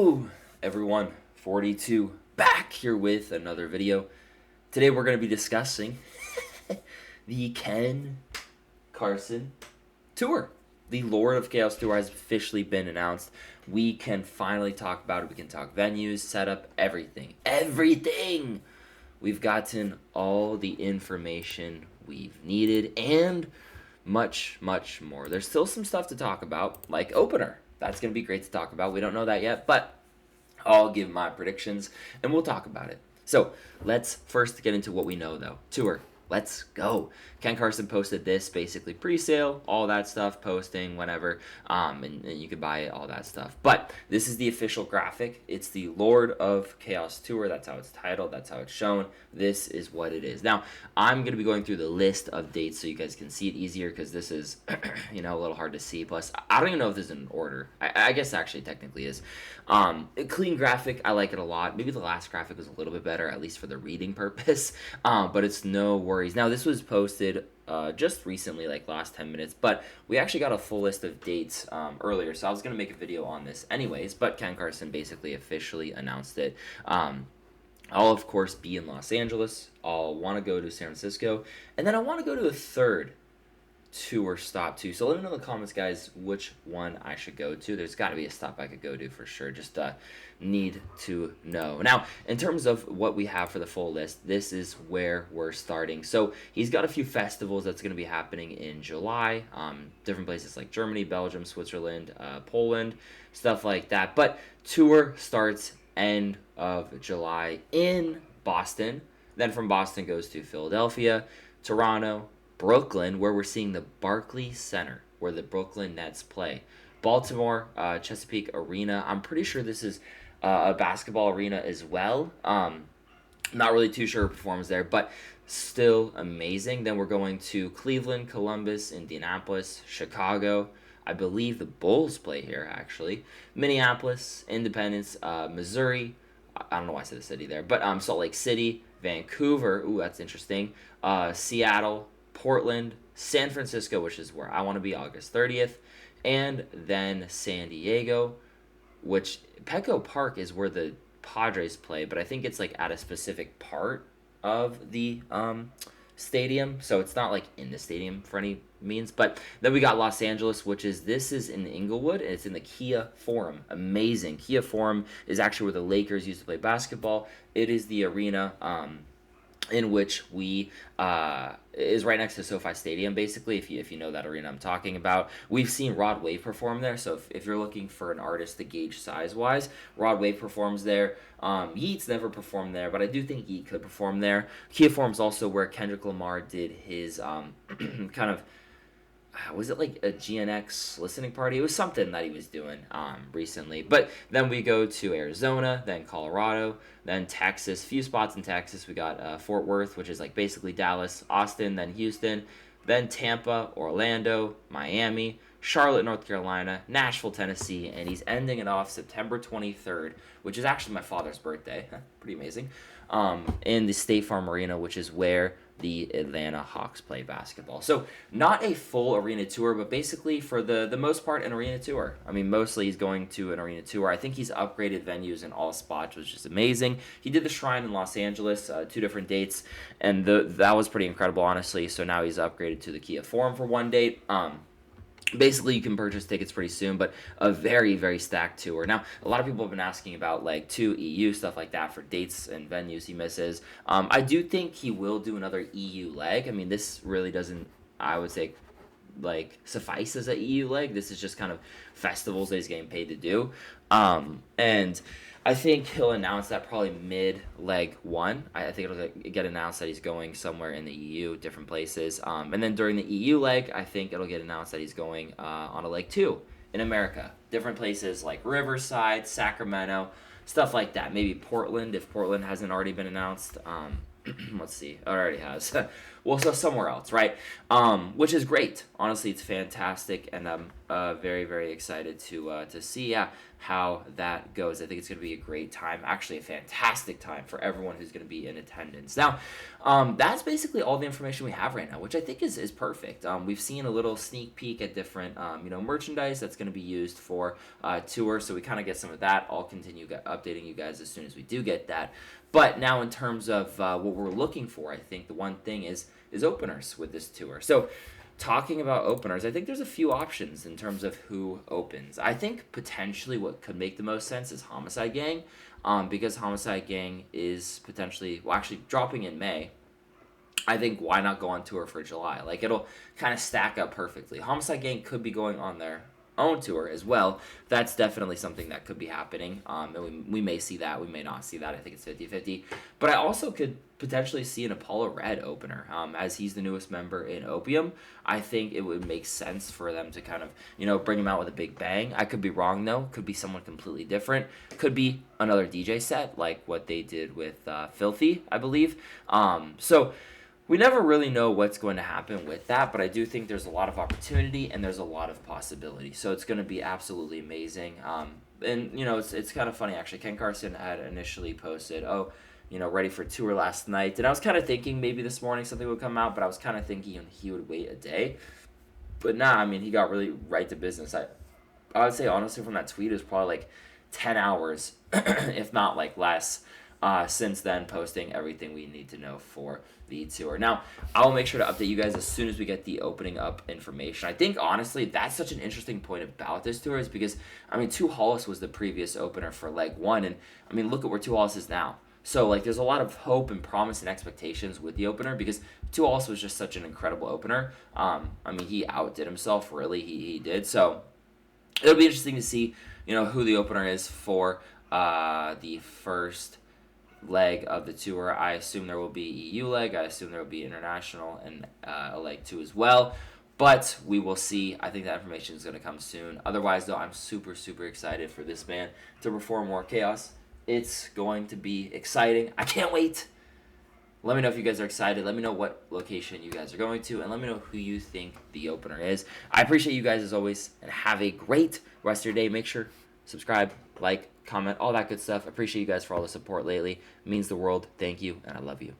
Hello, everyone. 42 back here with another video. Today we're going to be discussing the Carson tour. The Lord of Chaos tour has officially been announced. We can finally talk about it. We can talk venues, setup, everything. Everything! We've gotten all the information we've needed and much, much more. There's still some stuff to talk about, like opener. That's going to be great to talk about. We don't know that yet, but I'll give my predictions and we'll talk about it. So let's first get into what we know, though. Tour. Let's go. Ken Carson posted this, basically pre-sale, all that stuff, posting, whenever, and you could buy it, all that stuff. But this is the official graphic. It's the Lord of Chaos Tour. That's how it's titled. That's how it's shown. This is what it is. Now, I'm going to be going through the list of dates so you guys can see it easier because this is, a little hard to see. Plus, I don't even know if this is in order. I guess actually technically is. A clean graphic. I like it a lot. Maybe the last graphic was a little bit better, at least for the reading purpose. But it's no worries. Now, this was posted just recently, like last 10 minutes, but we actually got a full list of dates earlier, so I was going to make a video on this anyways, but Ken Carson basically officially announced it. I'll, of course, be in Los Angeles. I'll want to go to San Francisco, and then I want to go to a third tour stop too. So let me know in the comments, guys, which one I should go to. There's got to be a stop I could go to for sure. Just need to know. Now, in terms of what we have for the full list, this is where we're starting. So he's got a few festivals that's going to be happening in July. Different places like Germany, Belgium, Switzerland, Poland, stuff like that. But tour starts end of July in Boston. Then from Boston goes to Philadelphia, Toronto, Brooklyn, where we're seeing the Barclays Center, where the Brooklyn Nets play. Baltimore, Chesapeake Arena. I'm pretty sure this is a basketball arena as well. Not really too sure who performs there, but still amazing. Then we're going to Cleveland, Columbus, Indianapolis, Chicago. I believe the Bulls play here, actually. Minneapolis, Independence, Missouri. I don't know why I said the city there, but Salt Lake City, Vancouver. Ooh, that's interesting. Seattle, Portland, San Francisco, which is where I want to be August 30th, and then San Diego, which Petco Park is where the Padres play, but I think it's like at a specific part of the stadium, so it's not like in the stadium for any means. But then we got Los Angeles, this is in Inglewood, and it's in the Kia Forum. Amazing. Kia Forum is actually where the Lakers used to play basketball. It is the arena in which we is right next to SoFi Stadium, basically, if you know that arena I'm talking about. We've seen Rod Wave perform there, so if you're looking for an artist to gauge size-wise, Rod Wave performs there. Yeat's never performed there, but I do think Yeat could perform there. Kia Forum's also where Kendrick Lamar did his kind of, was it like a GNX listening party? It was something that he was doing recently. But then we go to Arizona, then Colorado, then Texas. Few spots in Texas. We got Fort Worth, which is like basically Dallas, Austin, then Houston, then Tampa, Orlando, Miami, Charlotte, North Carolina, Nashville, Tennessee, and he's ending it off September 23rd, which is actually my father's birthday. Pretty amazing. In the State Farm Arena, which is where the Atlanta Hawks play basketball. So not a full arena tour, but basically for the most part an arena tour. I mean, mostly he's going to an arena tour. I think he's upgraded venues in all spots, which is amazing. He did the Shrine in Los Angeles, 2 different dates, and that was pretty incredible, honestly. So now he's upgraded to the Kia Forum for 1 date. Basically, you can purchase tickets pretty soon, but a very, very stacked tour. Now, a lot of people have been asking about, like, 2 EU, stuff like that, for dates and venues he misses. I do think he will do another EU leg. I mean, this really doesn't, I would say, like, suffice as a EU leg. This is just kind of festivals that he's getting paid to do. And I think he'll announce that probably mid-leg 1. I think it'll get announced that he's going somewhere in the EU, different places. And then during the EU leg, I think it'll get announced that he's going on a leg 2 in America. Different places like Riverside, Sacramento, stuff like that. Maybe Portland, if Portland hasn't already been announced. Let's see. Oh, it already has. Well, so somewhere else, right? Which is great. Honestly, it's fantastic, and I'm very, very excited to see how that goes. I think it's going to be a great time, actually a fantastic time for everyone who's going to be in attendance. Now, that's basically all the information we have right now, which I think is perfect. We've seen a little sneak peek at different merchandise that's going to be used for tour, so we kind of get some of that. I'll continue updating you guys as soon as we do get that. But now, in terms of what we're looking for, I think the one thing is openers with this tour. So, talking about openers, I think there's a few options in terms of who opens. I think potentially what could make the most sense is Homicide Gang, because Homicide Gang is potentially, well, actually dropping in May. I think why not go on tour for July? Like, it'll kind of stack up perfectly. Homicide Gang could be going on their own tour as well. That's definitely something that could be happening. And we may see that. We may not see that. I think it's 50-50. But I also could potentially see an Apollo Red opener. As he's the newest member in Opium, I think it would make sense for them to kind of, bring him out with a big bang. I could be wrong, though. Could be someone completely different. Could be another DJ set, like what they did with Filthy, I believe. So we never really know what's going to happen with that, but I do think there's a lot of opportunity and there's a lot of possibility. So it's going to be absolutely amazing. And it's kind of funny actually. Ken Carson had initially posted, ready for tour last night, and I was kind of thinking maybe this morning something would come out, but I was kind of thinking he would wait a day. But nah, I mean, he got really right to business. I would say honestly from that tweet it was probably like 10 hours, if not like less. Since then, posting everything we need to know for the tour. Now, I will make sure to update you guys as soon as we get the opening up information. I think, honestly, that's such an interesting point about this tour is because, Two Hollis was the previous opener for Leg 1, and, look at where Two Hollis is now. So, there's a lot of hope and promise and expectations with the opener because Two Hollis was just such an incredible opener. He outdid himself, really, he did. So, it'll be interesting to see, who the opener is for the first leg of the tour. I assume there will be EU leg. I assume there will be international and a leg 2 as well. But we will see. I think that information is going to come soon. Otherwise, though, I'm super, super excited for this man to perform More Chaos. It's going to be exciting. I can't wait. Let me know if you guys are excited. Let me know what location you guys are going to. And let me know who you think the opener is. I appreciate you guys as always. And have a great rest of your day. Make sure subscribe, like, comment, all that good stuff. Appreciate you guys for all the support lately. It means the world. Thank you, and I love you.